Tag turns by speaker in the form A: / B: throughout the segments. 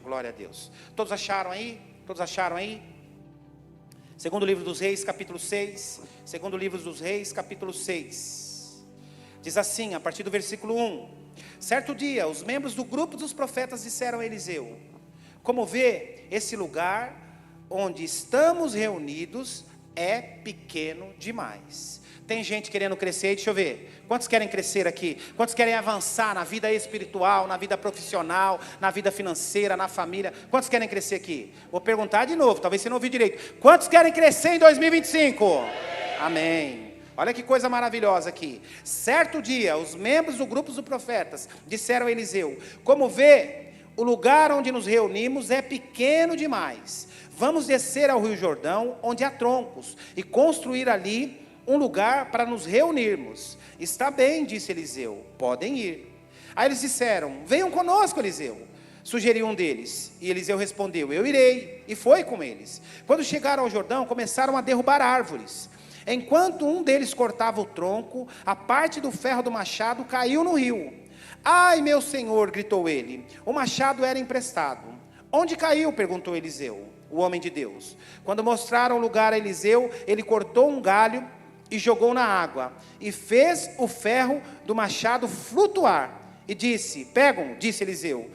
A: Glória a Deus. Todos acharam aí? Todos acharam aí? Segundo livro dos Reis, capítulo 6. Segundo livro dos Reis, capítulo 6. Diz assim, a partir do versículo 1. Certo dia, os membros do grupo dos profetas disseram a Eliseu: como vê, esse lugar onde estamos reunidos é pequeno demais. Tem gente querendo crescer aí, deixa eu ver. Quantos querem crescer aqui? Quantos querem avançar na vida espiritual, na vida profissional, na vida financeira, na família? Quantos querem crescer aqui? Vou perguntar de novo, talvez você não ouviu direito. Quantos querem crescer em 2025? Amém. Olha que coisa maravilhosa aqui. Certo dia, os membros do grupo dos profetas disseram a Eliseu: como vê, o lugar onde nos reunimos é pequeno demais. Vamos descer ao Rio Jordão, onde há troncos, e construir ali um lugar para nos reunirmos. Está bem, disse Eliseu, podem ir. Aí eles disseram: venham conosco, Eliseu, sugeriu um deles. E Eliseu respondeu: eu irei. E foi com eles. Quando chegaram ao Jordão, começaram a derrubar árvores. Enquanto um deles cortava o tronco, a parte do ferro do machado caiu no rio. Ai, meu senhor, gritou ele, o machado era emprestado. Onde caiu? Perguntou Eliseu, o homem de Deus. Quando mostraram o lugar a Eliseu, ele cortou um galho e jogou na água, e fez o ferro do machado flutuar, e disse: pegam, disse Eliseu.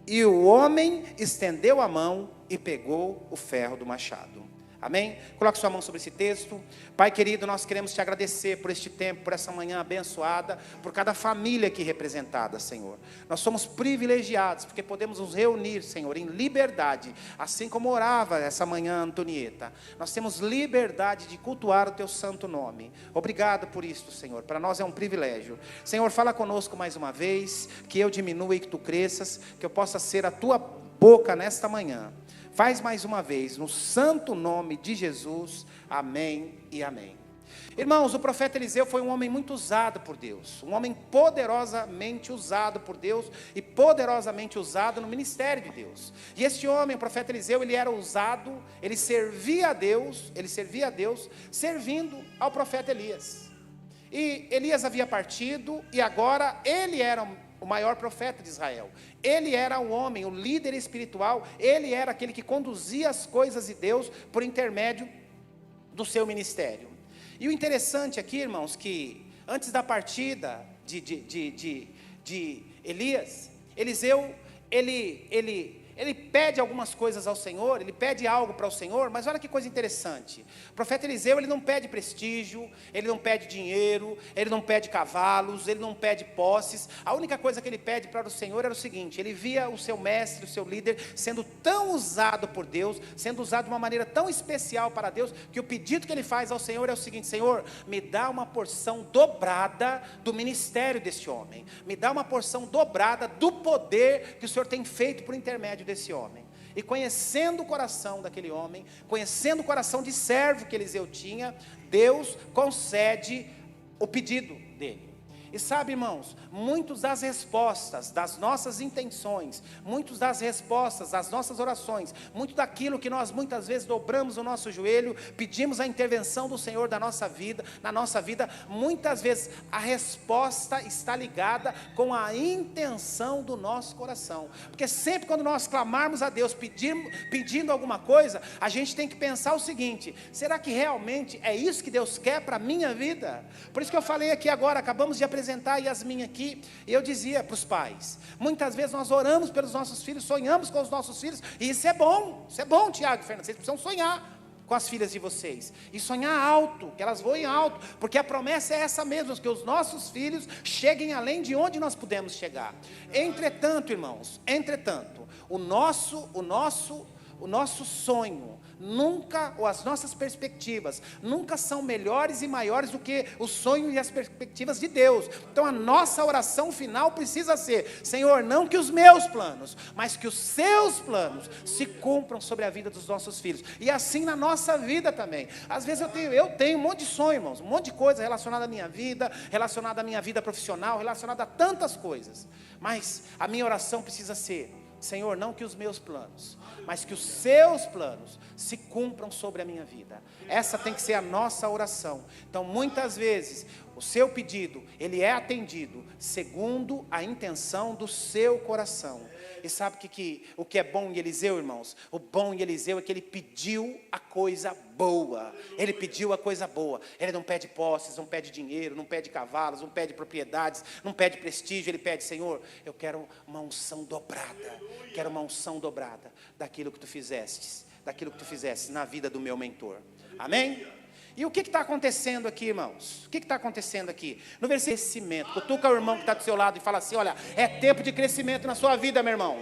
A: E o homem estendeu a mão e pegou o ferro do machado. Amém? Coloque sua mão sobre esse texto. Pai querido, nós queremos te agradecer por este tempo, por essa manhã abençoada, por cada família aqui representada, Senhor. Nós somos privilegiados, porque podemos nos reunir, Senhor, em liberdade, assim como orava essa manhã Antonieta. Nós temos liberdade de cultuar o teu santo nome. Obrigado por isso, Senhor. Para nós é um privilégio. Senhor, fala conosco mais uma vez, que eu diminua e que tu cresças, que eu possa ser a tua boca nesta manhã. Faz mais uma vez, no santo nome de Jesus, amém e amém. Irmãos, o profeta Eliseu foi um homem muito usado por Deus, um homem poderosamente usado por Deus e poderosamente usado no ministério de Deus. E este homem, o profeta Eliseu, ele era usado, ele servia a Deus servindo ao profeta Elias. E Elias havia partido e agora ele era o maior profeta de Israel. Ele era o homem, o líder espiritual, ele era aquele que conduzia as coisas de Deus por intermédio do seu ministério. E o interessante aqui, irmãos, que antes da partida de Elias, Eliseu, ele pede algumas coisas ao Senhor, ele pede algo para o Senhor, mas olha que coisa interessante. O profeta Eliseu, ele não pede prestígio, ele não pede dinheiro, ele não pede cavalos, ele não pede posses. A única coisa que ele pede para o Senhor era o seguinte: ele via o seu mestre, o seu líder, sendo tão usado por Deus, sendo usado de uma maneira tão especial para Deus, que o pedido que ele faz ao Senhor é o seguinte: Senhor, me dá uma porção dobrada do ministério deste homem, me dá uma porção dobrada do poder que o Senhor tem feito por intermédio desse homem. E conhecendo o coração daquele homem, conhecendo o coração de servo que Eliseu tinha, Deus concede o pedido dele. E sabe, irmãos, muitas das respostas das nossas intenções, muitas das respostas das nossas orações, muito daquilo que nós muitas vezes dobramos o nosso joelho, pedimos a intervenção do Senhor na nossa vida, muitas vezes a resposta está ligada com a intenção do nosso coração. Porque sempre quando nós clamarmos a Deus pedindo alguma coisa, a gente tem que pensar o seguinte: será que realmente é isso que Deus quer para a minha vida? Por isso que eu falei aqui agora, acabamos de apresentar a Yasmin aqui, e eu dizia para os pais, muitas vezes nós oramos pelos nossos filhos, sonhamos com os nossos filhos, e isso é bom, Tiago e Fernando, vocês precisam sonhar com as filhas de vocês, e sonhar alto, que elas voem alto, porque a promessa é essa mesmo, que os nossos filhos cheguem além de onde nós podemos chegar. Entretanto, irmãos, o nosso sonho nunca, ou as nossas perspectivas nunca são melhores e maiores do que o sonho e as perspectivas de Deus. Então a nossa oração final precisa ser: Senhor, não que os meus planos, mas que os seus planos se cumpram sobre a vida dos nossos filhos. E assim na nossa vida também. Às vezes eu tenho um monte de sonho, irmãos, um monte de coisa relacionada à minha vida, relacionada à minha vida profissional, relacionada a tantas coisas, mas a minha oração precisa ser: Senhor, não que os meus planos, mas que os seus planos se cumpram sobre a minha vida. Essa tem que ser a nossa oração. Então muitas vezes o seu pedido, ele é atendido segundo a intenção do seu coração. E sabe o que é bom em Eliseu, irmãos? O bom em Eliseu é que ele pediu a coisa boa. Ele pediu a coisa boa. Ele não pede posses, não pede dinheiro, não pede cavalos, não pede propriedades, não pede prestígio. Ele pede: Senhor, eu quero uma unção dobrada. Quero uma unção dobrada daquilo que tu fizestes, na vida do meu mentor. Amém? E o que está acontecendo aqui, irmãos? O que está acontecendo aqui? No versículo crescimento, cutuca o irmão que está do seu lado e fala assim: olha, é tempo de crescimento na sua vida, meu irmão.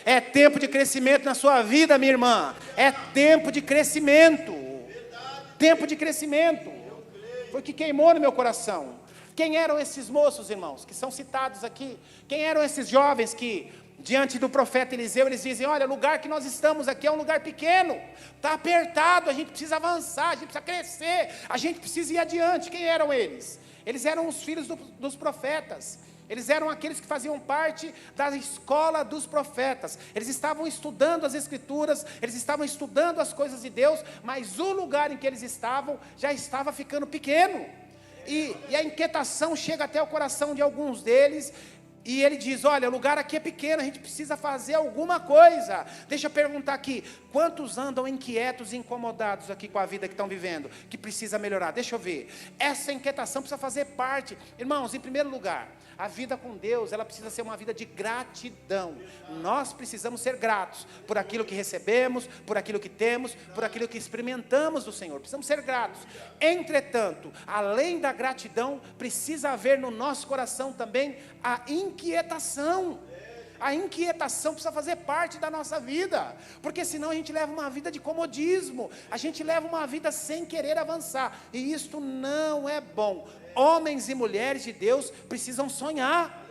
A: É tempo de crescimento na sua vida, minha irmã. É tempo de crescimento. Tempo de crescimento. Foi o que queimou no meu coração. Quem eram esses moços, irmãos, que são citados aqui? Quem eram esses jovens que, diante do profeta Eliseu, eles dizem: olha, o lugar que nós estamos aqui é um lugar pequeno, está apertado, a gente precisa avançar, a gente precisa crescer, a gente precisa ir adiante. Quem eram eles? Eles eram os filhos dos profetas. Eles eram aqueles que faziam parte da escola dos profetas. Eles estavam estudando as escrituras, eles estavam estudando as coisas de Deus, mas o lugar em que eles estavam já estava ficando pequeno. E a inquietação chega até o coração de alguns deles. E ele diz: olha, o lugar aqui é pequeno, a gente precisa fazer alguma coisa. Deixa eu perguntar aqui: quantos andam inquietos e incomodados aqui com a vida que estão vivendo, que precisa melhorar? Deixa eu ver. Essa inquietação precisa fazer parte. Irmãos, em primeiro lugar, a vida com Deus, ela precisa ser uma vida de gratidão. Nós precisamos ser gratos por aquilo que recebemos, por aquilo que temos, por aquilo que experimentamos do Senhor. Precisamos ser gratos. Entretanto, além da gratidão, precisa haver no nosso coração também a inquietação. A inquietação precisa fazer parte da nossa vida, porque senão a gente leva uma vida de comodismo, a gente leva uma vida sem querer avançar, e isto não é bom. Homens e mulheres de Deus precisam sonhar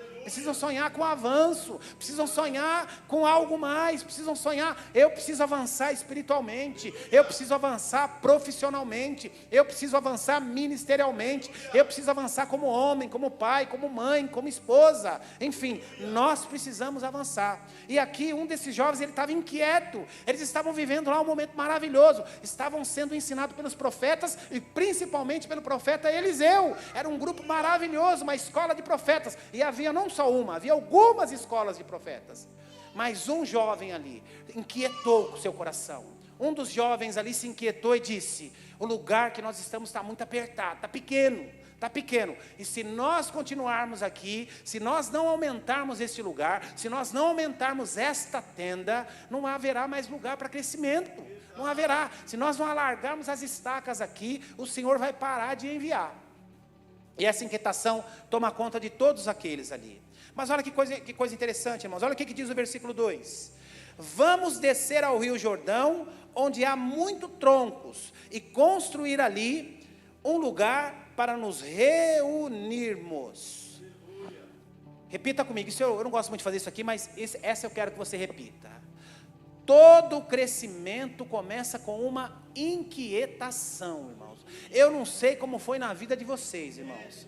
A: com avanço, precisam sonhar com algo mais, precisam sonhar: eu preciso avançar espiritualmente, eu preciso avançar profissionalmente, eu preciso avançar ministerialmente, eu preciso avançar como homem, como pai, como mãe, como esposa, enfim, nós precisamos avançar. E aqui um desses jovens, ele estava inquieto, eles estavam vivendo lá um momento maravilhoso, estavam sendo ensinados pelos profetas, e principalmente pelo profeta Eliseu. Era um grupo maravilhoso, uma escola de profetas, e havia não só uma, havia algumas escolas de profetas, mas um jovem ali inquietou o seu coração. Um dos jovens ali se inquietou e disse: o lugar que nós estamos está muito apertado, está pequeno, e se nós continuarmos aqui, se nós não aumentarmos este lugar, se nós não aumentarmos esta tenda, não haverá mais lugar para crescimento, não haverá. Se nós não alargarmos as estacas aqui, o Senhor vai parar de enviar. E essa inquietação toma conta de todos aqueles ali. Mas olha que coisa interessante, irmãos. Olha o que diz o versículo 2. Vamos descer ao rio Jordão, onde há muitos troncos, e construir ali um lugar para nos reunirmos. Repita comigo. Eu não gosto muito de fazer isso aqui, mas essa eu quero que você repita. Todo crescimento começa com uma inquietação, irmãos. Eu não sei como foi na vida de vocês, irmãos.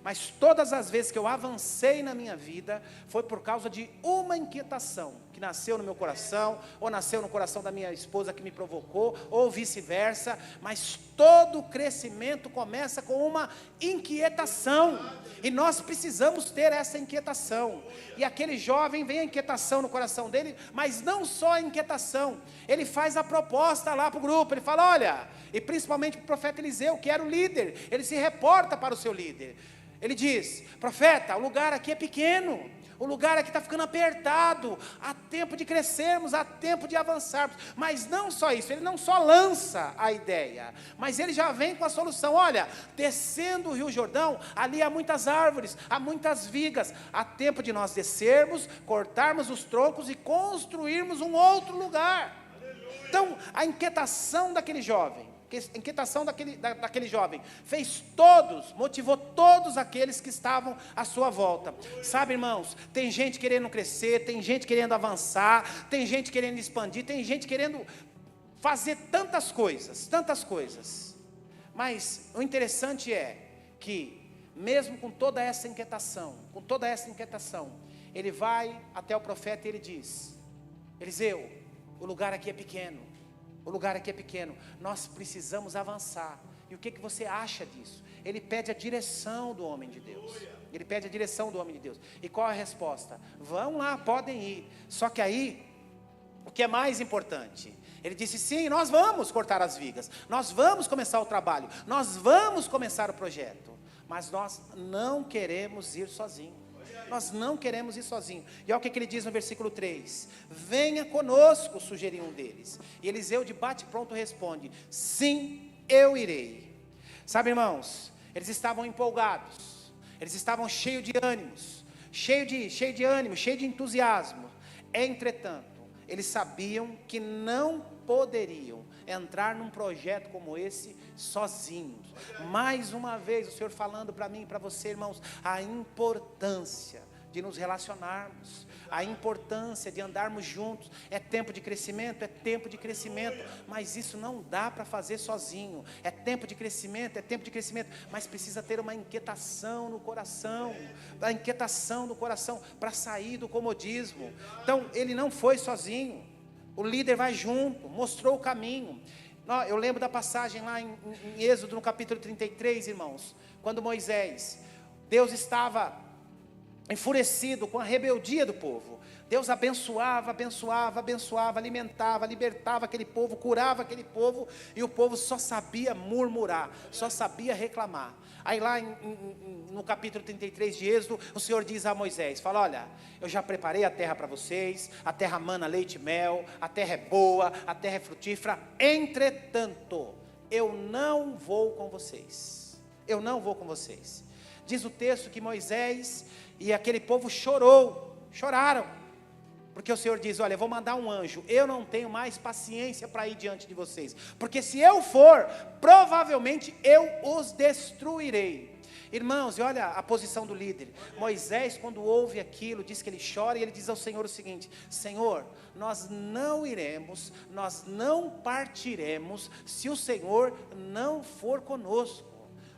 A: Mas todas as vezes que eu avancei na minha vida, foi por causa de uma inquietação, que nasceu no meu coração, ou nasceu no coração da minha esposa que me provocou, ou vice-versa. Mas todo crescimento começa com uma inquietação, e nós precisamos ter essa inquietação. E aquele jovem, vem a inquietação no coração dele, mas não só a inquietação, ele faz a proposta lá para o grupo, ele fala: olha, e principalmente para o profeta Eliseu, que era o líder, ele se reporta para o seu líder. Ele diz: profeta, o lugar aqui é pequeno, o lugar aqui está ficando apertado, há tempo de crescermos, há tempo de avançarmos. Mas não só isso, ele não só lança a ideia, mas ele já vem com a solução. Olha, descendo o rio Jordão, ali há muitas árvores, há muitas vigas, há tempo de nós descermos, cortarmos os troncos e construirmos um outro lugar. Então, a inquietação daquele jovem, motivou todos aqueles que estavam à sua volta. Sabe, irmãos, tem gente querendo crescer, tem gente querendo avançar, tem gente querendo expandir, tem gente querendo fazer tantas coisas. Mas o interessante é que, mesmo com toda essa inquietação, ele vai até o profeta e ele diz: Eliseu, o lugar aqui é pequeno, nós precisamos avançar. E o que você acha disso? ele pede a direção do homem de Deus. Ele pede a direção do homem de Deus. E qual a resposta? Vão lá, podem ir. Só que aí, o que é mais importante? Ele disse, sim, nós vamos cortar as vigas, nós vamos começar o trabalho, nós vamos começar o projeto, mas nós não queremos ir sozinhos. Nós não queremos ir sozinhos. E olha o que ele diz no versículo 3: venha conosco, sugeriu um deles. E Eliseu de bate pronto responde, sim, eu irei. Sabe, irmãos, eles estavam empolgados, eles estavam cheios de ânimos, cheio de ânimo, cheio de entusiasmo. Entretanto, eles sabiam que não poderiam entrar num projeto como esse sozinhos. Mais uma vez o Senhor falando para mim e para você, irmãos, a importância de nos relacionarmos, a importância de andarmos juntos. É tempo de crescimento, mas isso não dá para fazer sozinho. É tempo de crescimento, mas precisa ter uma inquietação no coração, para sair do comodismo. Então ele não foi sozinho, o líder vai junto, mostrou o caminho. Eu lembro da passagem lá em Êxodo, no capítulo 33, irmãos, quando Deus estava enfurecido com a rebeldia do povo. Deus abençoava, alimentava, libertava aquele povo, curava aquele povo, e o povo só sabia murmurar, só sabia reclamar. Aí lá no capítulo 33 de Êxodo, o Senhor diz a Moisés, fala, olha, eu já preparei a terra para vocês, a terra mana leite e mel, a terra é boa, a terra é frutífera, entretanto, eu não vou com vocês. Diz o texto que Moisés e aquele povo choraram, porque o Senhor diz, olha, eu vou mandar um anjo, eu não tenho mais paciência para ir diante de vocês, porque se eu for, provavelmente eu os destruirei. Irmãos, e olha a posição do líder. Moisés, quando ouve aquilo, diz que ele chora, e ele diz ao Senhor o seguinte, Senhor, nós não iremos, nós não partiremos, se o Senhor não for conosco.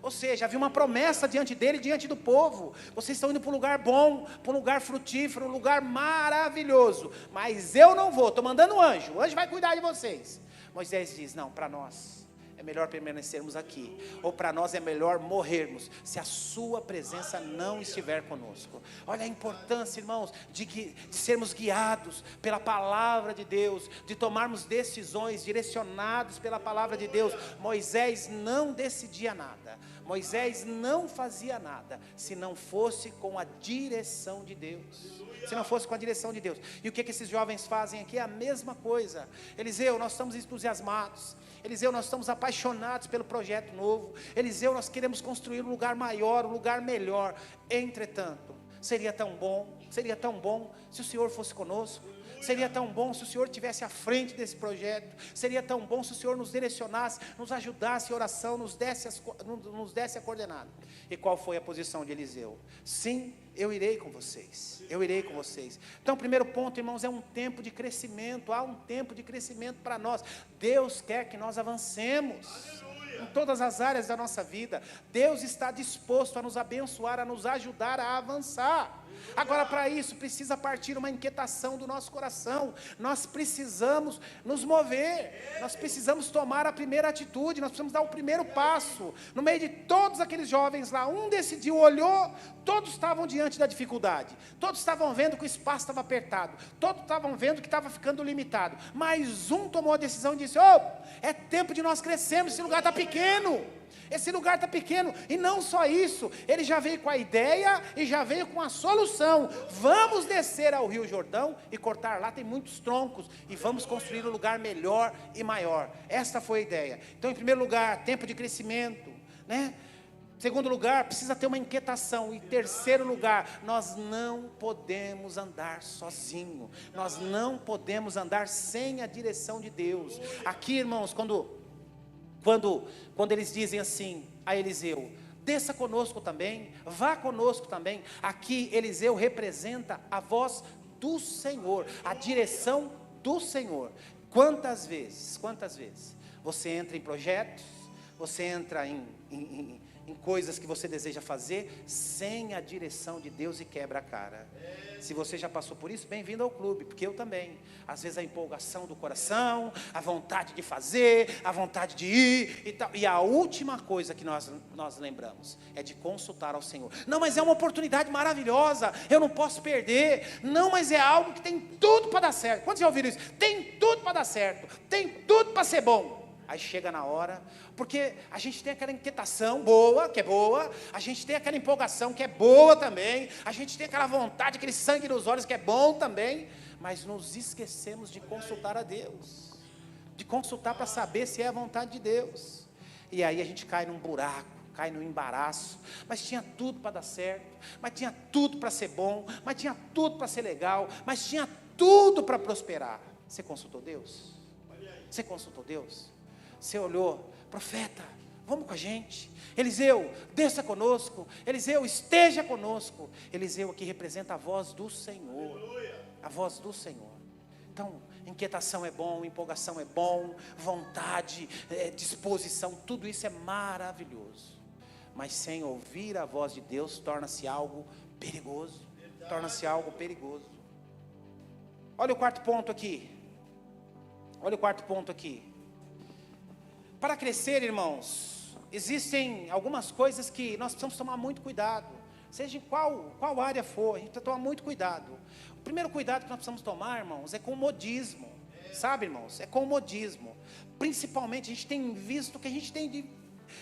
A: Ou seja, havia uma promessa diante dele, diante do povo, vocês estão indo para um lugar bom, para um lugar frutífero, um lugar maravilhoso, mas eu não vou, estou mandando um anjo, o anjo vai cuidar de vocês. Moisés diz, não, para nós é melhor permanecermos aqui, ou para nós é melhor morrermos, se a sua presença não estiver conosco. Olha a importância, irmãos, de sermos guiados pela palavra de Deus, de tomarmos decisões direcionados pela palavra de Deus. Moisés não decidia nada, Moisés não fazia nada, se não fosse com a direção de Deus. E o que esses jovens fazem aqui? É a mesma coisa. Eliseu, nós estamos entusiasmados. Eliseu, nós estamos apaixonados pelo projeto novo. Eliseu, nós queremos construir um lugar maior, um lugar melhor. Entretanto, seria tão bom se o Senhor fosse conosco. Seria tão bom se o Senhor estivesse à frente desse projeto. Seria tão bom se o Senhor nos direcionasse, nos ajudasse em oração, nos desse a coordenada. E qual foi a posição de Eliseu? Sim, eu irei com vocês. Então, o primeiro ponto, irmãos, é um tempo de crescimento. Há um tempo de crescimento para nós. Deus quer que nós avancemos em todas as áreas da nossa vida. Deus está disposto a nos abençoar, a nos ajudar a avançar. Agora, para isso, precisa partir uma inquietação do nosso coração. Nós precisamos nos mover, nós precisamos tomar a primeira atitude, nós precisamos dar o primeiro passo. No meio de todos aqueles jovens lá, um decidiu, olhou, todos estavam diante da dificuldade, todos estavam vendo que o espaço estava apertado, todos estavam vendo que estava ficando limitado, mas um tomou a decisão e disse, é tempo de nós crescermos, esse lugar está pequeno. E não só isso, ele já veio com a ideia e já veio com a solução. Vamos descer ao Rio Jordão e cortar lá, tem muitos troncos, e vamos construir um lugar melhor e maior. Esta foi a ideia. Então, em primeiro lugar, tempo de crescimento, né? Segundo lugar, precisa ter uma inquietação. E terceiro lugar, nós não podemos andar sozinho, nós não podemos andar sem a direção de Deus. Aqui, irmãos, quando eles dizem assim a Eliseu, desça conosco também, vá conosco também. Aqui Eliseu representa a voz do Senhor, a direção do Senhor. Quantas vezes você entra em projetos, você entra em em coisas que você deseja fazer sem a direção de Deus e quebra a cara. Se você já passou por isso, bem-vindo ao clube, porque eu também. Às vezes a empolgação do coração, a vontade de fazer, a vontade de ir e tal. E a última coisa que nós lembramos é de consultar ao Senhor. Não, mas é uma oportunidade maravilhosa, eu não posso perder. Não, mas é algo que tem tudo para dar certo. Quantos já ouviram isso? Tem tudo para dar certo, tem tudo para ser bom. Aí chega na hora, porque a gente tem aquela inquietação boa, que é boa, a gente tem aquela empolgação que é boa também, a gente tem aquela vontade, aquele sangue nos olhos que é bom também, mas nos esquecemos de consultar a Deus, de consultar para saber se é a vontade de Deus, e aí a gente cai num buraco, cai no embaraço, mas tinha tudo para dar certo, mas tinha tudo para ser bom, mas tinha tudo para ser legal, mas tinha tudo para prosperar. Você consultou Deus? Você consultou Deus? Você olhou, profeta, vamos com a gente. Eliseu, desça conosco. Eliseu, esteja conosco. Eliseu aqui representa a voz do Senhor. A voz do Senhor. Então, inquietação é bom, empolgação é bom, vontade, disposição, tudo isso é maravilhoso. Mas sem ouvir a voz de Deus, torna-se algo perigoso. Torna-se algo perigoso. Olha o quarto ponto aqui. Olha o quarto ponto aqui. Para crescer, irmãos, existem algumas coisas que nós precisamos tomar muito cuidado, seja em qual área for, a gente precisa tomar muito cuidado. O primeiro cuidado que nós precisamos tomar, irmãos, é com o modismo, sabe, irmãos? É com o modismo. Principalmente, a gente tem visto que a gente tem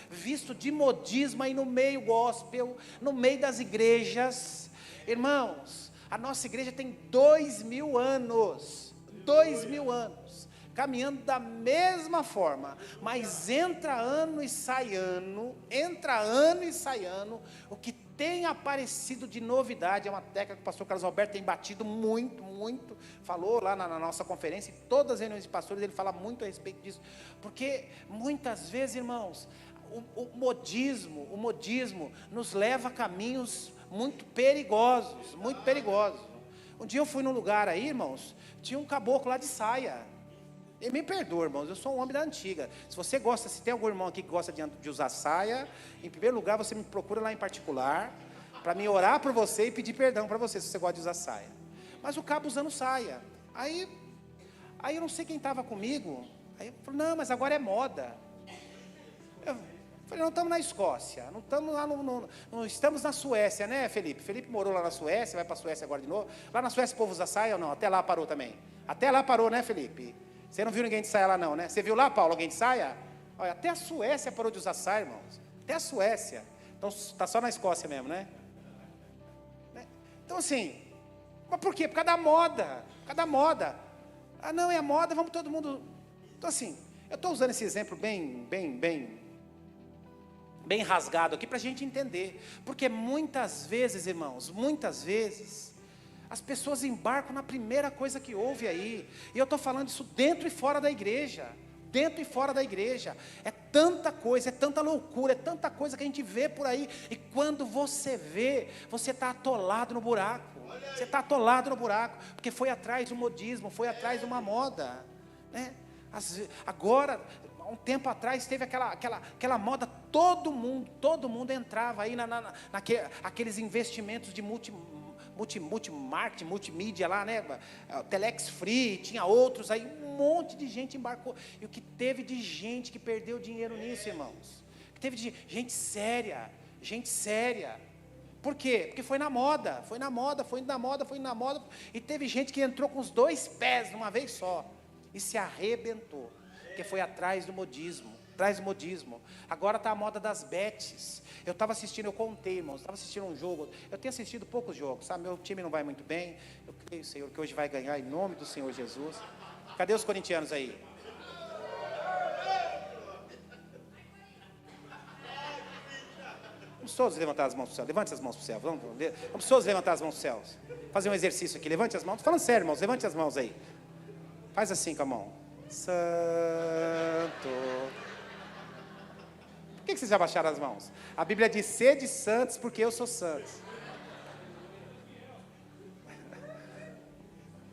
A: visto de modismo aí no meio gospel, no meio das igrejas. Irmãos, a nossa igreja tem 2000 anos, 2000 anos. Caminhando da mesma forma, mas entra ano e sai ano, o que tem aparecido de novidade, é uma técnica que o pastor Carlos Alberto tem batido muito, falou lá na nossa conferência, em todas as reuniões de pastores, ele fala muito a respeito disso, porque muitas vezes, irmãos, o modismo nos leva a caminhos muito perigosos, Um dia eu fui num lugar aí, irmãos, tinha um caboclo lá de saia. E me perdoa, irmãos, eu sou um homem da antiga. Se você gosta, se tem algum irmão aqui que gosta de usar saia, em primeiro lugar você me procura lá em particular, para me orar por você e pedir perdão para você, se você gosta de usar saia. Mas o cabo usando saia. Aí eu não sei quem estava comigo, aí eu falei, não, mas agora é moda. Eu falei, não estamos na Escócia, não estamos lá não estamos na Suécia, né, Felipe? Felipe morou lá na Suécia, vai para a Suécia agora de novo. Lá na Suécia o povo usa saia ou não? Até lá parou também. Até lá parou, né, Felipe? Você não viu ninguém de saia lá não, né? Você viu lá, Paulo, alguém de saia? Olha, até a Suécia parou de usar saia, irmãos. Até a Suécia. Então, está só na Escócia mesmo, né? Então, assim, mas por quê? Por causa da moda. Ah, não, é a moda, vamos todo mundo... Então, assim, eu estou usando esse exemplo bem rasgado aqui para a gente entender. Porque muitas vezes, irmãos, as pessoas embarcam na primeira coisa que houve aí. E eu estou falando isso dentro e fora da igreja. É tanta coisa, é tanta loucura, é tanta coisa que a gente vê por aí. E quando você vê, você está atolado no buraco. Porque foi atrás de um modismo, foi atrás de uma moda, né? Agora, há um tempo atrás, teve aquela moda, todo mundo entrava aí naqueles investimentos de multimarketing, multimídia lá, né? Telex Free, tinha outros aí, um monte de gente embarcou. E o que teve de gente que perdeu dinheiro nisso, irmãos? O que teve de gente séria. Por quê? Porque foi na moda. E teve gente que entrou com os 2 pés de uma vez só e se arrebentou, porque foi atrás do modismo. Agora está a moda das bets. Eu estava assistindo, eu contei, irmãos, estava assistindo um jogo. Eu tenho assistido poucos jogos, sabe? Meu time não vai muito bem. Eu creio, Senhor, que hoje vai ganhar em nome do Senhor Jesus. Cadê os corintianos aí? Vamos todos levantar as mãos para o céu. Levante as mãos para o céu. Vamos todos levantar as mãos para o céu. Fazer um exercício aqui. Levante as mãos. Estou falando sério, irmãos. Levante as mãos aí. Faz assim com a mão. Santo. Por que vocês já baixaram as mãos? A Bíblia diz, sede santos, porque eu sou santo.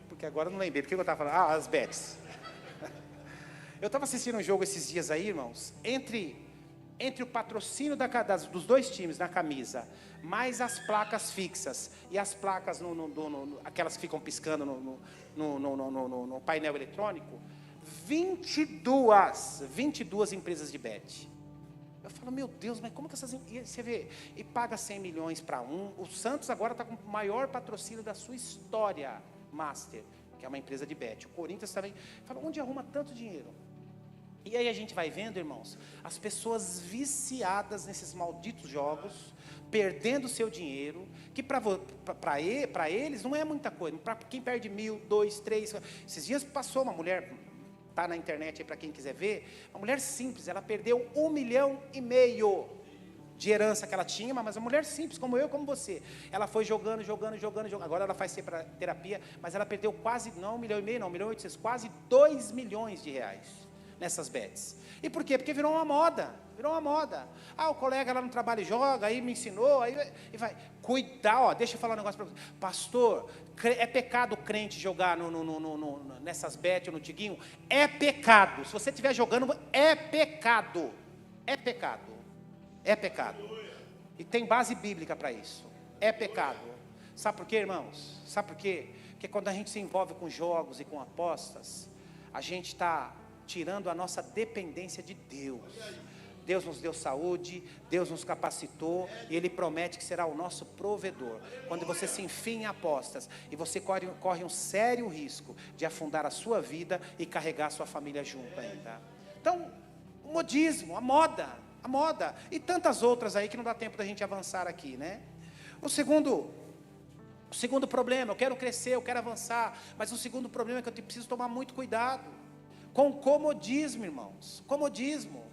A: Porque agora eu não lembrei. Por que eu estava falando? As bets. Eu estava assistindo um jogo esses dias aí, irmãos, entre entre o patrocínio dos dois times na camisa, mais as placas fixas e as placas, aquelas que ficam piscando no painel eletrônico, 22 empresas de bet. Eu falo, meu Deus, mas como que essas... E você vê, e paga 100 milhões para um. O Santos agora está com o maior patrocínio da sua história, Master, que é uma empresa de bet. O Corinthians também. Fala, onde arruma tanto dinheiro? E aí a gente vai vendo, irmãos, as pessoas viciadas nesses malditos jogos, perdendo seu dinheiro, que para eles não é muita coisa. Para quem perde 1.000, 2, 3... Esses dias passou uma mulher... Está na internet aí para quem quiser ver. Uma mulher simples, ela perdeu 1,5 milhão de herança que ela tinha, mas uma mulher simples, como eu, como você. Ela foi jogando. Agora ela faz terapia, mas ela perdeu quase, não 1,5 milhão, não, 1,8 milhão, quase 2 milhões de reais nessas bets. E por quê? Porque virou uma moda. O colega lá no trabalho joga, aí me ensinou, aí vai. Cuidar, deixa eu falar um negócio para você. Pastor, é pecado o crente jogar nessas bets ou no tiguinho? É pecado. Se você estiver jogando, é pecado. É pecado. E tem base bíblica para isso. É pecado. Sabe por quê, irmãos? Sabe por quê? Porque quando a gente se envolve com jogos e com apostas, a gente está tirando a nossa dependência de Deus. Deus nos deu saúde, Deus nos capacitou, e Ele promete que será o nosso provedor. Quando você se enfia em apostas, e você corre um sério risco de afundar a sua vida e carregar a sua família junto ainda. Então, o modismo, a moda, e tantas outras aí que não dá tempo da gente avançar aqui, né? O segundo problema, eu quero crescer, eu quero avançar, mas o segundo problema é que eu preciso tomar muito cuidado com comodismo, irmãos. Comodismo.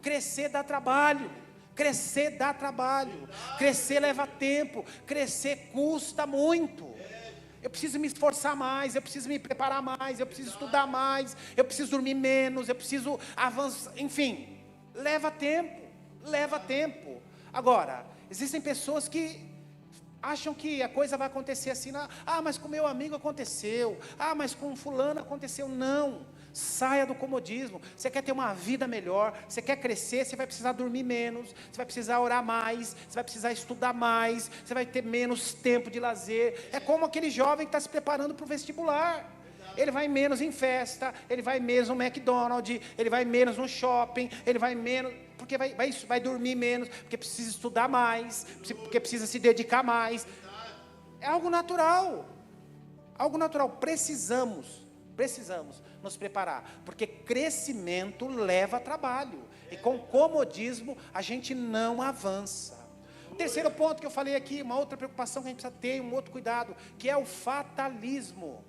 A: Crescer dá trabalho. Crescer leva tempo. Crescer custa muito. Eu preciso me esforçar mais, eu preciso me preparar mais, eu preciso estudar mais, eu preciso dormir menos, eu preciso avançar, enfim, leva tempo. Agora, existem pessoas que acham que a coisa vai acontecer assim, mas com meu amigo aconteceu, mas com fulano aconteceu. Não, saia do comodismo. Você quer ter uma vida melhor, você quer crescer, você vai precisar dormir menos, você vai precisar orar mais, você vai precisar estudar mais, você vai ter menos tempo de lazer. É como aquele jovem que está se preparando para o vestibular. Ele vai menos em festa, ele vai menos no McDonald's, ele vai menos no shopping, ele vai menos, porque vai dormir menos, porque precisa estudar mais, porque precisa se dedicar mais. É algo natural. Precisamos nos preparar, porque crescimento leva trabalho, e com comodismo a gente não avança. O terceiro ponto que eu falei aqui, uma outra preocupação que a gente precisa ter, um outro cuidado, que é o fatalismo.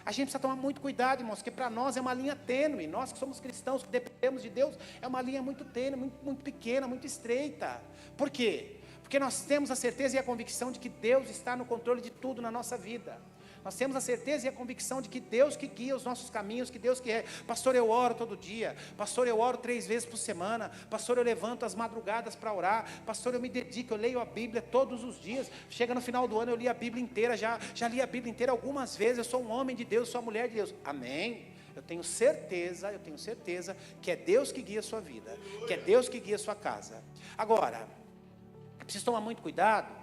A: A gente precisa tomar muito cuidado, irmãos, porque para nós é uma linha tênue. Nós que somos cristãos, que dependemos de Deus, é uma linha muito tênue, muito pequena, muito estreita. Por quê? Porque nós temos a certeza e a convicção de que Deus está no controle de tudo na nossa vida. Nós temos a certeza e a convicção de que Deus que guia os nossos caminhos, que Deus que é. Pastor, eu oro todo dia. Pastor, eu oro 3 vezes por semana. Pastor, eu levanto as madrugadas para orar. Pastor, eu me dedico, eu leio a Bíblia todos os dias. Chega no final do ano, eu li a Bíblia inteira. Já li a Bíblia inteira algumas vezes. Eu sou um homem de Deus, sou uma mulher de Deus. Amém? Eu tenho certeza que é Deus que guia a sua vida, que é Deus que guia a sua casa. Agora, é preciso tomar muito cuidado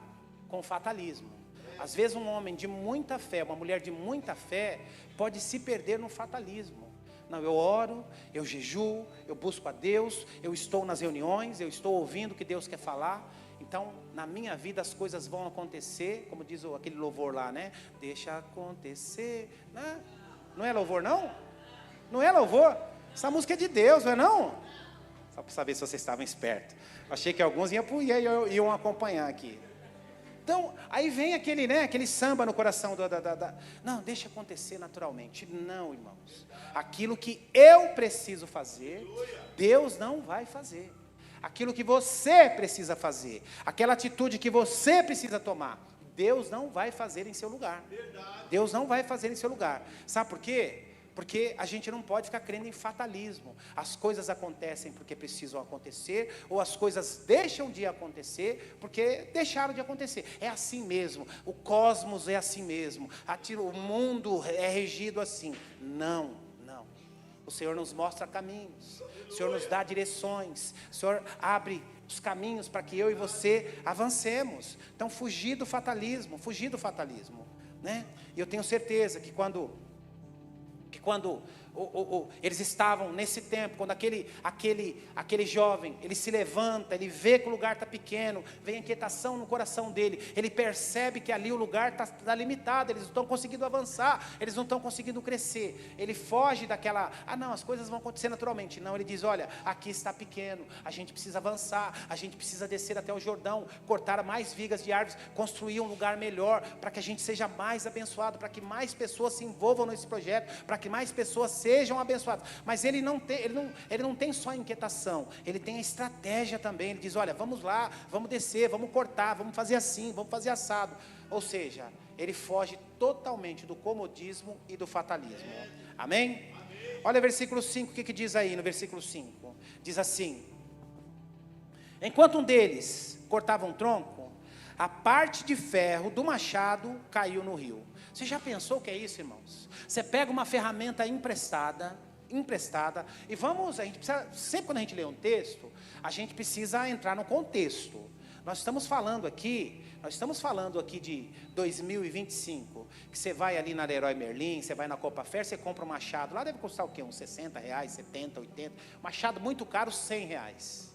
A: com o fatalismo. Às vezes um homem de muita fé, uma mulher de muita fé, pode se perder no fatalismo. Não, eu oro, eu jejuo, eu busco a Deus, eu estou nas reuniões, eu estou ouvindo o que Deus quer falar. Então, na minha vida as coisas vão acontecer, como diz aquele louvor lá, né? Deixa acontecer, né? Não é louvor, não? Não é louvor? Essa música é de Deus, não é não? Só para saber se vocês estavam espertos. Achei que alguns iam acompanhar aqui. Então, aí vem aquele samba no coração não, deixa acontecer naturalmente. Não, irmãos. Aquilo que eu preciso fazer, Deus não vai fazer. Aquilo que você precisa fazer, aquela atitude que você precisa tomar, Deus não vai fazer em seu lugar. Deus não vai fazer em seu lugar. Sabe por quê? Porque a gente não pode ficar crendo em fatalismo. As coisas acontecem porque precisam acontecer, ou as coisas deixam de acontecer porque deixaram de acontecer. É assim mesmo, o cosmos é assim mesmo, o mundo é regido assim. Não. O Senhor nos mostra caminhos, o Senhor nos dá direções, o Senhor abre os caminhos para que eu e você avancemos. Então fugir do fatalismo, né? E eu tenho certeza que quando eles estavam nesse tempo, quando aquele jovem, ele se levanta, ele vê que o lugar está pequeno, vem a inquietação no coração dele, ele percebe que ali o lugar está limitado, eles não estão conseguindo avançar, eles não estão conseguindo crescer, ele foge daquela, não, as coisas vão acontecer naturalmente, não, ele diz, olha, aqui está pequeno, a gente precisa avançar, a gente precisa descer até o Jordão, cortar mais vigas de árvores, construir um lugar melhor, para que a gente seja mais abençoado, para que mais pessoas se envolvam nesse projeto, para que mais pessoas sejam abençoados. Mas ele não tem só a inquietação, ele tem a estratégia também. Ele diz, olha, vamos lá, vamos descer, vamos cortar, vamos fazer assim, vamos fazer assado. Ou seja, ele foge totalmente do comodismo e do fatalismo. Amém? Olha o versículo 5, o que diz aí no versículo 5? Diz assim: enquanto um deles cortava um tronco, a parte de ferro do machado caiu no rio. Você já pensou o que é isso, irmãos? Você pega uma ferramenta emprestada, e a gente precisa, sempre quando a gente lê um texto, a gente precisa entrar no contexto. Nós estamos falando aqui de 2025, que você vai ali na Leroy Merlin, você vai na Copa Fer, você compra um machado, lá deve custar o quê? Uns 60 reais, 70, 80, machado muito caro, 100 reais.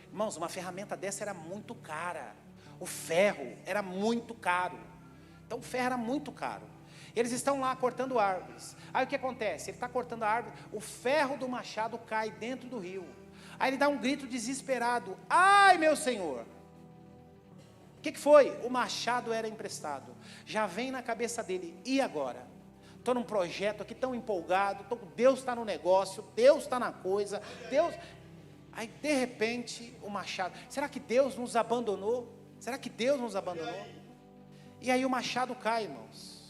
A: Irmãos, uma ferramenta dessa era muito cara, o ferro era muito caro. Então o ferro era muito caro. Eles estão lá cortando árvores. Aí o que acontece? Ele está cortando a árvore, o ferro do machado cai dentro do rio. Aí ele dá um grito desesperado: ai, meu senhor! O que foi? O machado era emprestado. Já vem na cabeça dele: e agora? Estou num projeto aqui tão empolgado, Deus está no negócio, Deus está na coisa, Deus... Aí de repente o machado... Será que Deus nos abandonou? Será que Deus nos abandonou? E aí o machado cai, irmãos.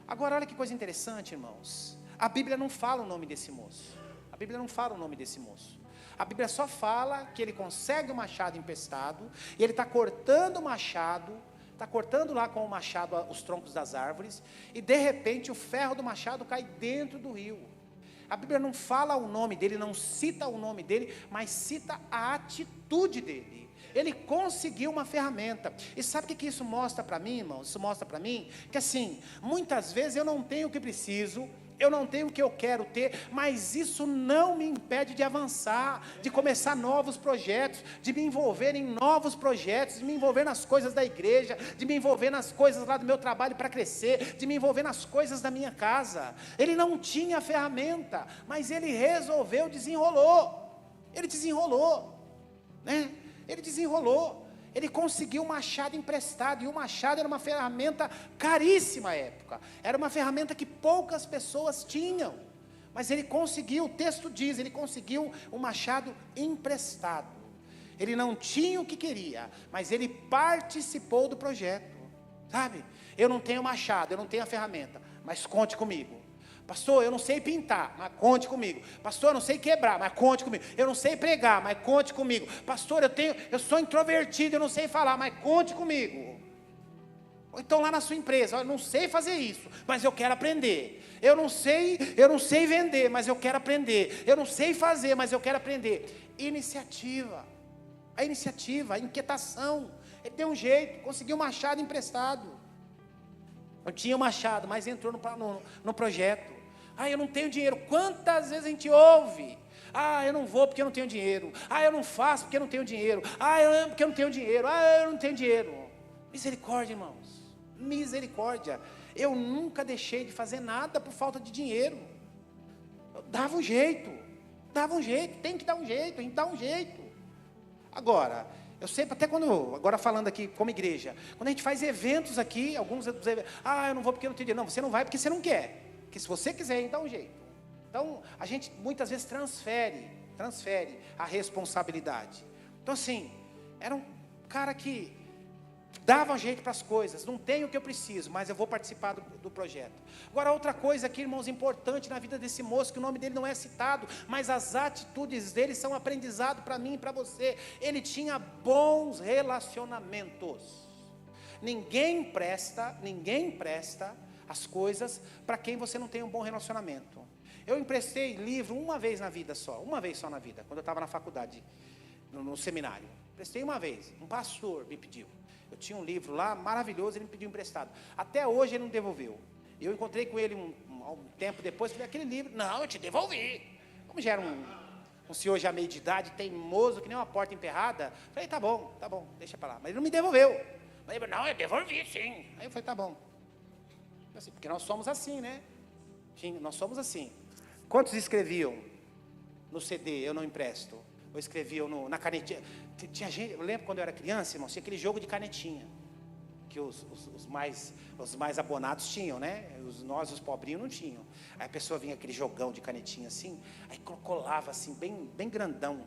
A: Agora olha que coisa interessante, irmãos. A Bíblia não fala o nome desse moço. A Bíblia não fala o nome desse moço. A Bíblia só fala que ele consegue o machado emprestado, e ele está cortando o machado, está cortando lá com o machado os troncos das árvores, e de repente o ferro do machado cai dentro do rio. A Bíblia não fala o nome dele, não cita o nome dele, mas cita a atitude dele. Ele conseguiu uma ferramenta. E sabe o que isso mostra para mim, irmãos? Isso mostra para mim que assim, muitas vezes eu não tenho o que preciso, eu não tenho o que eu quero ter, mas isso não me impede de avançar, de começar novos projetos, de me envolver em novos projetos, de me envolver nas coisas da igreja, de me envolver nas coisas lá do meu trabalho para crescer, de me envolver nas coisas da minha casa. Ele não tinha ferramenta, mas ele resolveu, ele desenrolou, né? Ele desenrolou, ele conseguiu um machado emprestado, e o machado era uma ferramenta caríssima à época, era uma ferramenta que poucas pessoas tinham, mas ele conseguiu, o texto diz, ele conseguiu um machado emprestado. Ele não tinha o que queria, mas ele participou do projeto, sabe? Eu não tenho machado, eu não tenho a ferramenta, mas conte comigo. Pastor, eu não sei pintar, mas conte comigo. Pastor, eu não sei quebrar, mas conte comigo. Eu não sei pregar, mas conte comigo. Pastor, eu sou introvertido, eu não sei falar, mas conte comigo. Ou então lá na sua empresa: eu não sei fazer isso, mas eu quero aprender. Eu não sei vender, mas eu quero aprender. Eu não sei fazer, mas eu quero aprender. Iniciativa, a inquietação. Ele deu um jeito, conseguiu um machado emprestado. Não tinha o machado, mas entrou no projeto. Eu não tenho dinheiro. Quantas vezes a gente ouve: eu não vou porque eu não tenho dinheiro. Eu não faço porque eu não tenho dinheiro. Porque eu não tenho dinheiro. Eu não tenho dinheiro. Misericórdia, irmãos. Misericórdia. Eu nunca deixei de fazer nada por falta de dinheiro. Eu dava um jeito. Tem que dar um jeito. A gente dá um jeito. Agora, eu sempre, agora falando aqui como igreja, quando a gente faz eventos aqui, alguns eventos, eu não vou porque eu não tenho dinheiro. Não, você não vai porque você não quer. Porque se você quiser, então dá um jeito. Então, a gente muitas vezes transfere a responsabilidade. Então assim, era um cara que dava jeito para as coisas. Não tenho o que eu preciso, mas eu vou participar do projeto. Agora, outra coisa aqui, irmãos, importante na vida desse moço, que o nome dele não é citado, mas as atitudes dele são aprendizado para mim e para você. Ele tinha bons relacionamentos. Ninguém empresta as coisas para quem você não tem um bom relacionamento. Eu emprestei livro uma vez na vida só, na vida, quando eu estava na faculdade, no seminário. Emprestei uma vez, um pastor me pediu. Eu tinha um livro lá, maravilhoso, ele me pediu emprestado. Até hoje ele não devolveu. Eu encontrei com ele um tempo depois, falei, aquele livro, não, eu te devolvi. Como já era um senhor já meio de idade, teimoso, que nem uma porta emperrada, falei, tá bom, deixa para lá. Mas ele não me devolveu. Mas ele, não, eu devolvi sim. Aí eu falei, tá bom. Assim, porque nós somos assim, né? Nós somos assim. Quantos escreviam no CD, eu não empresto? Ou escreviam na canetinha? Tinha gente, eu lembro quando eu era criança, irmão, tinha aquele jogo de canetinha. Que os mais abonados tinham, né? Nós, os pobrinhos, não tinham. Aí a pessoa vinha aquele jogão de canetinha assim, aí colava assim, bem grandão,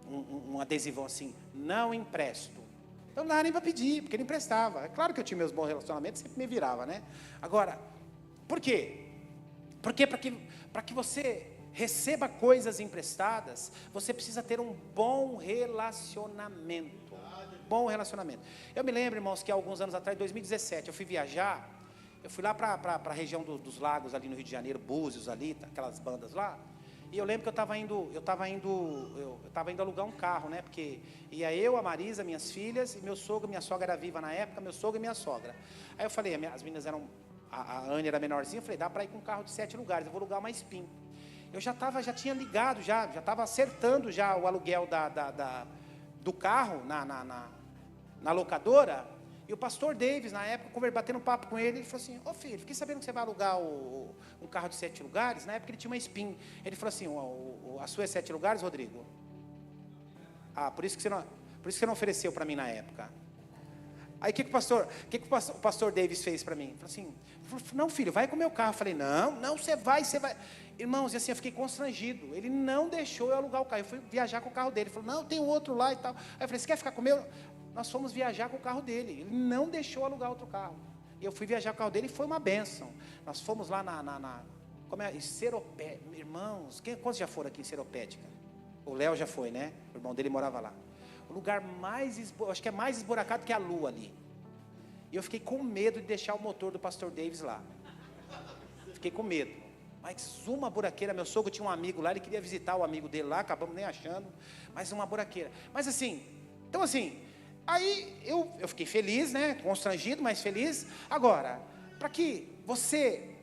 A: um adesivão assim, não empresto. Então não dava nem para pedir, porque ele emprestava. É claro que eu tinha meus bons relacionamentos, sempre me virava, né? Agora, por quê? Porque para que você receba coisas emprestadas, você precisa ter um bom relacionamento. Bom relacionamento. Eu me lembro, irmãos, que há alguns anos atrás, 2017, eu fui viajar, eu fui lá para a região dos lagos ali no Rio de Janeiro, Búzios ali, aquelas bandas lá, e eu lembro que eu estava indo alugar um carro, né, porque ia eu, a Marisa, minhas filhas, e meu sogro, minha sogra era viva na época, meu sogro e minha sogra. Aí eu falei, as meninas eram, a Anne era menorzinha, eu falei, dá para ir com um carro de 7 lugares, eu vou alugar uma Spin. Eu já tinha ligado, já estava acertando já o aluguel do carro na locadora, e o pastor Davis, na época, batendo um papo com ele, ele falou assim, filho, fiquei sabendo que você vai alugar um carro de 7 lugares, na época ele tinha uma Spin, ele falou assim, a sua é 7 lugares, Rodrigo? Por isso que você não ofereceu para mim na época. Aí o que o pastor Davis fez para mim? Ele falou assim, não filho, vai com o meu carro. Eu falei, não, você vai. Irmãos, e assim, eu fiquei constrangido, ele não deixou eu alugar o carro, eu fui viajar com o carro dele, ele falou, não, tem outro lá e tal. Aí eu falei, você quer ficar com o meu? Nós fomos viajar com o carro dele, ele não deixou alugar outro carro. E eu fui viajar com o carro dele e foi uma bênção. Nós fomos lá em Seropédica, irmãos, quantos já foram aqui em Seropédica? O Léo já foi, né? O irmão dele morava lá. O lugar acho que é mais esburacado que a lua ali. E eu fiquei com medo de deixar o motor do pastor Davis lá. Fiquei com medo. Mas uma buraqueira, meu sogro tinha um amigo lá, ele queria visitar o amigo dele lá, acabamos nem achando, mas uma buraqueira. Mas assim, então assim, aí eu fiquei feliz, né, constrangido, mas feliz. Agora, para que você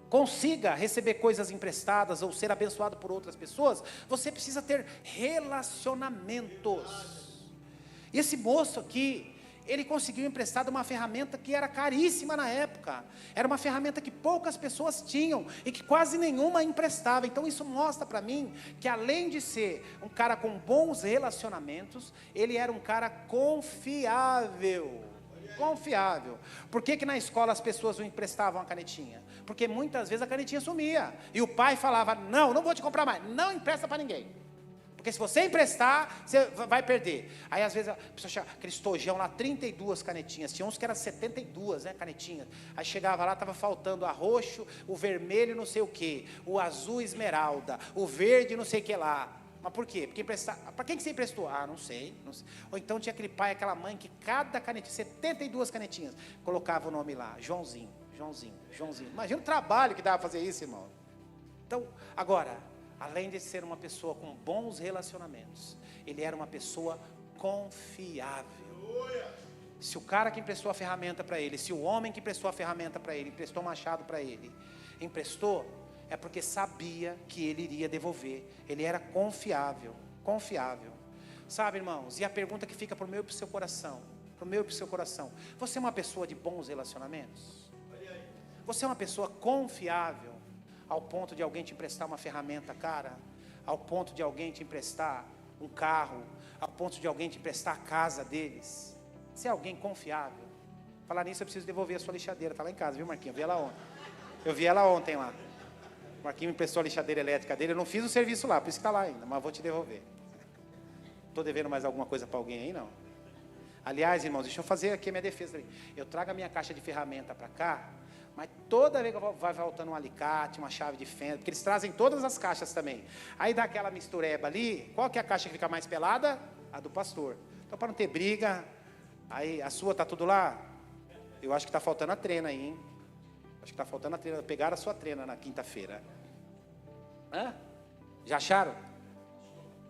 A: consiga receber coisas emprestadas ou ser abençoado por outras pessoas, você precisa ter relacionamentos. E esse moço aqui, ele conseguiu emprestar uma ferramenta que era caríssima na época. Era uma ferramenta que poucas pessoas tinham e que quase nenhuma emprestava. Então isso mostra para mim que além de ser um cara com bons relacionamentos, ele era um cara confiável. Confiável. Por que na escola as pessoas não emprestavam a canetinha? Porque muitas vezes a canetinha sumia. E o pai falava, não vou te comprar mais. Não empresta para ninguém. Porque se você emprestar, você vai perder. Aí às vezes a pessoa chega, aquele estojão lá, 32 canetinhas. Tinha uns que eram 72, né, canetinhas. Aí chegava lá, estava faltando a roxo, o vermelho não sei o que, o azul esmeralda, o verde não sei o que lá. Mas por quê? Porque para quem que você emprestou? Não sei. Ou então tinha aquele pai, aquela mãe que cada canetinha, 72 canetinhas, colocava o nome lá, Joãozinho. Imagina o trabalho que dava para fazer isso, irmão. Então, agora, além de ser uma pessoa com bons relacionamentos, ele era uma pessoa confiável. Se o cara que emprestou a ferramenta para ele, se o homem que emprestou a ferramenta para ele, emprestou o machado para ele, emprestou, é porque sabia que ele iria devolver. Ele era confiável. Sabe, irmãos, e a pergunta que fica para o meu e para o seu coração, você é uma pessoa de bons relacionamentos? Você é uma pessoa confiável ao ponto de alguém te emprestar uma ferramenta cara, ao ponto de alguém te emprestar um carro, ao ponto de alguém te emprestar a casa deles? Você é alguém confiável? Falar nisso, eu preciso devolver a sua lixadeira, está lá em casa, viu, Marquinhos? Eu vi ela ontem lá. O Marquinhos me emprestou a lixadeira elétrica dele, eu não fiz o serviço lá, por isso que está lá ainda, mas vou te devolver. Estou devendo mais alguma coisa para alguém aí, não? Aliás, irmãos, deixa eu fazer aqui a minha defesa. Eu trago a minha caixa de ferramenta para cá, mas toda vez que vai voltando um alicate, uma chave de fenda, porque eles trazem todas as caixas também. Aí dá aquela mistureba ali, qual que é a caixa que fica mais pelada? A do pastor. Então, para não ter briga, aí a sua está tudo lá? Eu acho que está faltando a trena aí, hein? Acho que está faltando a trena. Pegaram a sua trena na quinta-feira. Hã? Já acharam?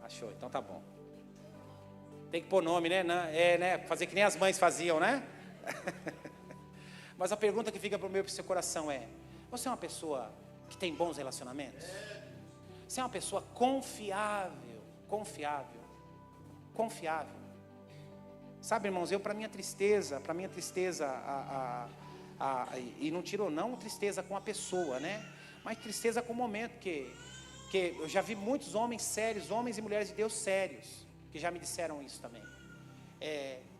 A: Achou, então tá bom. Tem que pôr nome, né? Né? Fazer que nem as mães faziam, né? Mas a pergunta que fica para o meu e para o seu coração é: você é uma pessoa que tem bons relacionamentos? Você é uma pessoa confiável? Confiável. Sabe, irmãos, eu, para minha tristeza, e não tirou não tristeza com a pessoa, né? Mas tristeza com o momento, que eu já vi muitos homens sérios, homens e mulheres de Deus sérios, que já me disseram isso também.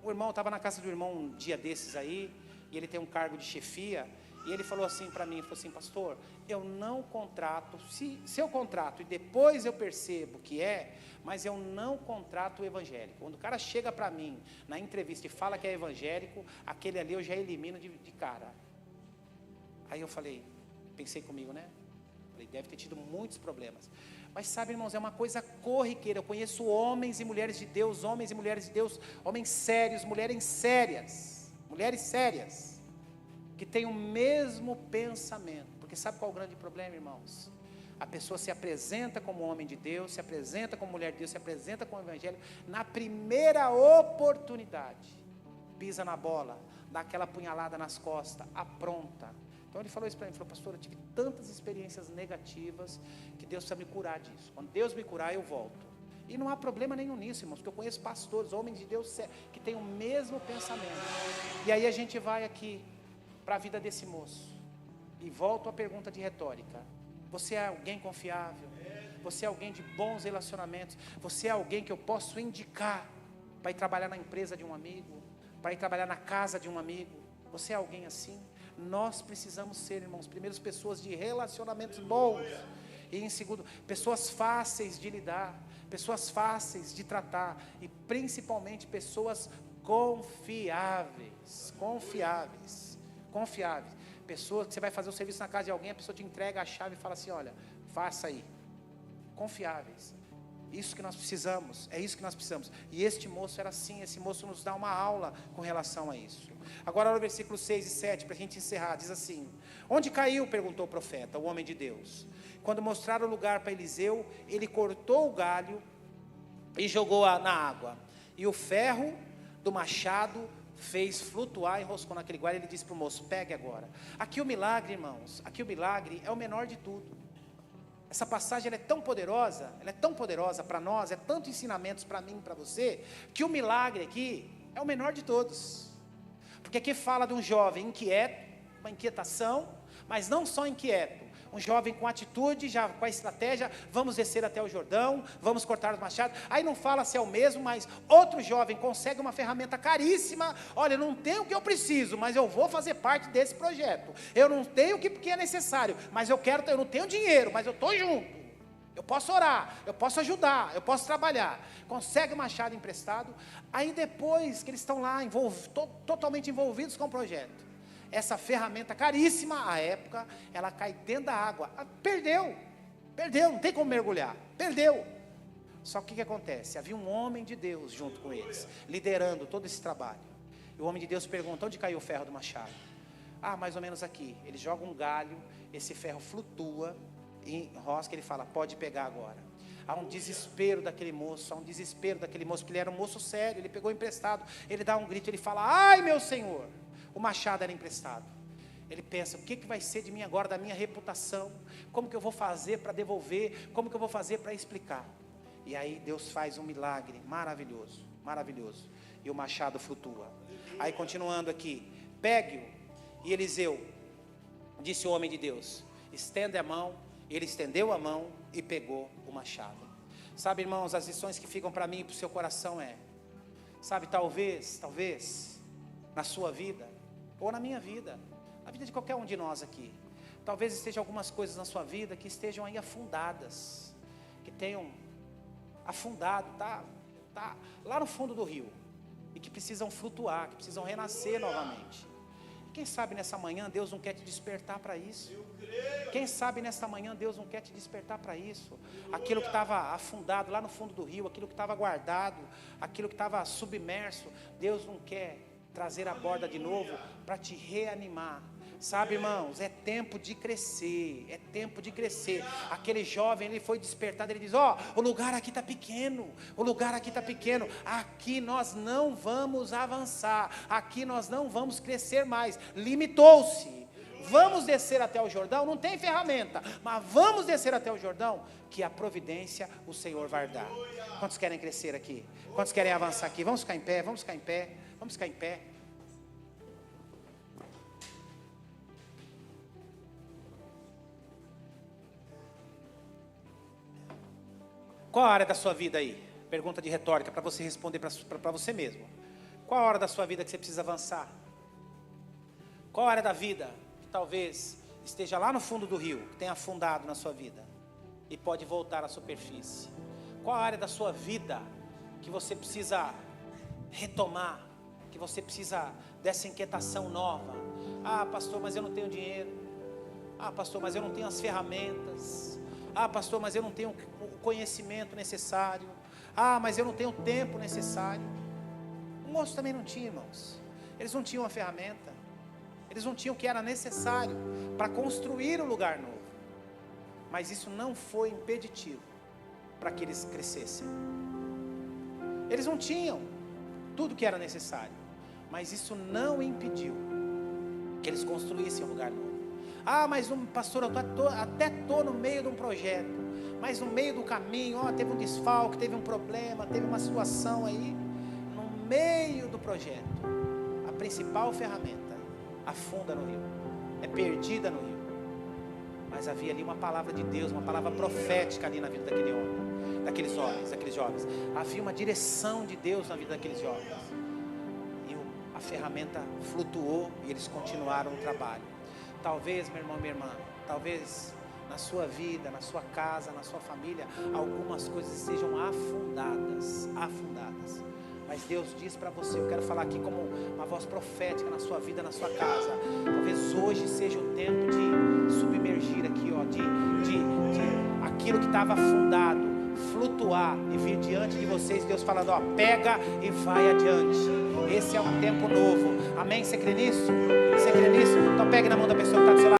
A: O irmão, estava na casa do irmão um dia desses aí, e ele tem um cargo de chefia, e ele falou assim para mim, pastor, eu não contrato, se eu contrato e depois eu percebo que mas eu não contrato o evangélico. Quando o cara chega para mim na entrevista e fala que é evangélico, aquele ali eu já elimino de cara. Aí eu pensei comigo, né? Falei, deve ter tido muitos problemas. Mas sabe, irmãos, é uma coisa corriqueira. Eu conheço homens e mulheres de Deus, homens sérios, mulheres sérias, que têm o mesmo pensamento. Porque sabe qual é o grande problema, irmãos? A pessoa se apresenta como homem de Deus, se apresenta como mulher de Deus, se apresenta como evangelho, na primeira oportunidade, pisa na bola, dá aquela punhalada nas costas, apronta. Então ele falou isso para mim, pastor, eu tive tantas experiências negativas, que Deus precisa me curar disso. Quando Deus me curar, eu volto. E não há problema nenhum nisso, irmãos, porque eu conheço pastores, homens de Deus, que têm o mesmo pensamento. E aí a gente vai aqui, para a vida desse moço, e volto à pergunta de retórica: você é alguém confiável? Você é alguém de bons relacionamentos? Você é alguém que eu posso indicar para ir trabalhar na empresa de um amigo, para ir trabalhar na casa de um amigo? Você é alguém assim? Nós precisamos ser, irmãos, primeiros, pessoas de relacionamentos bons, e em segundo, pessoas fáceis de lidar, pessoas fáceis de tratar, e principalmente pessoas confiáveis. Pessoas que você vai fazer o serviço na casa de alguém, a pessoa te entrega a chave e fala assim: olha, faça aí. Confiáveis. Isso que nós precisamos, é isso que nós precisamos. E este moço era assim, esse moço nos dá uma aula com relação a isso. Agora no versículo 6 e 7, para a gente encerrar, diz assim: onde caiu? Perguntou o profeta, o homem de Deus. Quando mostraram o lugar para Eliseu, ele cortou o galho e jogou na água, e o ferro do machado fez flutuar, enroscou naquele galho. Ele disse para o moço: pegue agora. Aqui o milagre, irmãos, aqui o milagre é o menor de tudo. Essa passagem ela é tão poderosa para nós, é tanto ensinamentos para mim e para você, que o milagre aqui é o menor de todos. Porque aqui fala de um jovem inquieto, uma inquietação, mas não só inquieto, um jovem com atitude, já com a estratégia: vamos descer até o Jordão, vamos cortar os machados. Aí não fala se é o mesmo, mas outro jovem consegue uma ferramenta caríssima. Olha, eu não tenho o que eu preciso, mas eu vou fazer parte desse projeto. Eu não tenho o que é necessário, mas eu não tenho dinheiro, mas eu estou junto. Eu posso orar, eu posso ajudar, eu posso trabalhar. Consegue o machado emprestado. Aí depois que eles estão lá totalmente envolvidos com o projeto, essa ferramenta caríssima à época, ela cai dentro da água. Perdeu, não tem como mergulhar, perdeu. Só que o que acontece? Havia um homem de Deus junto com eles, liderando todo esse trabalho. E o homem de Deus pergunta: onde caiu o ferro do machado? Mais ou menos aqui. Ele joga um galho, esse ferro flutua e enrosca. Ele fala: pode pegar agora. Há um desespero daquele moço, porque ele era um moço sério, ele pegou emprestado. Ele dá um grito, ele fala: ai meu Senhor! O machado era emprestado. Ele pensa: o que vai ser de mim agora, da minha reputação? Como que eu vou fazer para devolver? Como que eu vou fazer para explicar? E aí Deus faz um milagre maravilhoso, e o machado flutua. Aí continuando aqui: pegue-o. E Eliseu, disse o homem de Deus, estende a mão. Ele estendeu a mão e pegou o machado. Sabe, irmãos, as lições que ficam para mim e para o seu coração sabe, talvez, na sua vida, ou na minha vida, na vida de qualquer um de nós aqui, talvez estejam algumas coisas na sua vida que estejam aí afundadas, que tenham afundado, tá lá no fundo do rio, e que precisam flutuar, que precisam renascer novamente. Quem sabe nessa manhã Deus não quer te despertar para isso? Quem sabe nessa manhã Deus não quer te despertar para isso? Aquilo que estava afundado lá no fundo do rio, aquilo que estava guardado, aquilo que estava submerso, Deus não quer trazer à borda de novo para te reanimar. Sabe, irmãos, é tempo de crescer, é tempo de crescer. Aquele jovem, ele foi despertado, ele diz, o lugar aqui está pequeno, o lugar aqui está pequeno, aqui nós não vamos avançar, aqui nós não vamos crescer mais, limitou-se. Vamos descer até o Jordão, não tem ferramenta, mas vamos descer até o Jordão, que a providência o Senhor vai dar. Quantos querem crescer aqui? Quantos querem avançar aqui? Vamos ficar em pé, vamos ficar em pé, vamos ficar em pé. Qual a área da sua vida aí? Pergunta de retórica para você responder para você mesmo. Qual a hora da sua vida que você precisa avançar? Qual a área da vida que talvez esteja lá no fundo do rio, que tenha afundado na sua vida e pode voltar à superfície? Qual a área da sua vida que você precisa retomar, que você precisa dessa inquietação nova? Ah, pastor, mas eu não tenho dinheiro. Ah, pastor, mas eu não tenho as ferramentas. Ah, pastor, mas eu não tenho o conhecimento necessário. Ah, mas eu não tenho o tempo necessário. O moço também não tinha, irmãos. Eles não tinham a ferramenta. Eles não tinham o que era necessário para construir um lugar novo. Mas isso não foi impeditivo para que eles crescessem. Eles não tinham tudo que era necessário, mas isso não impediu que eles construíssem um lugar novo. Ah, mas pastor, eu até estou no meio de um projeto, mas no meio do caminho, teve um desfalque, teve um problema, teve uma situação aí. No meio do projeto, a principal ferramenta afunda no rio, é perdida no rio. Mas havia ali uma palavra de Deus, uma palavra profética ali na vida daquele homem, daqueles jovens. Havia uma direção de Deus na vida daqueles jovens. E a ferramenta flutuou e eles continuaram o trabalho. Talvez, meu irmão, minha irmã, talvez na sua vida, na sua casa, na sua família, algumas coisas sejam afundadas. Mas Deus diz para você, eu quero falar aqui como uma voz profética na sua vida, na sua casa. Talvez hoje seja o tempo de submergir aqui, de aquilo que estava afundado, flutuar e vir diante de vocês. Deus falando, pega e vai adiante. Esse é um tempo novo. Amém? Você crê nisso? Você crê nisso? Então pegue na mão da pessoa que está do seu lado.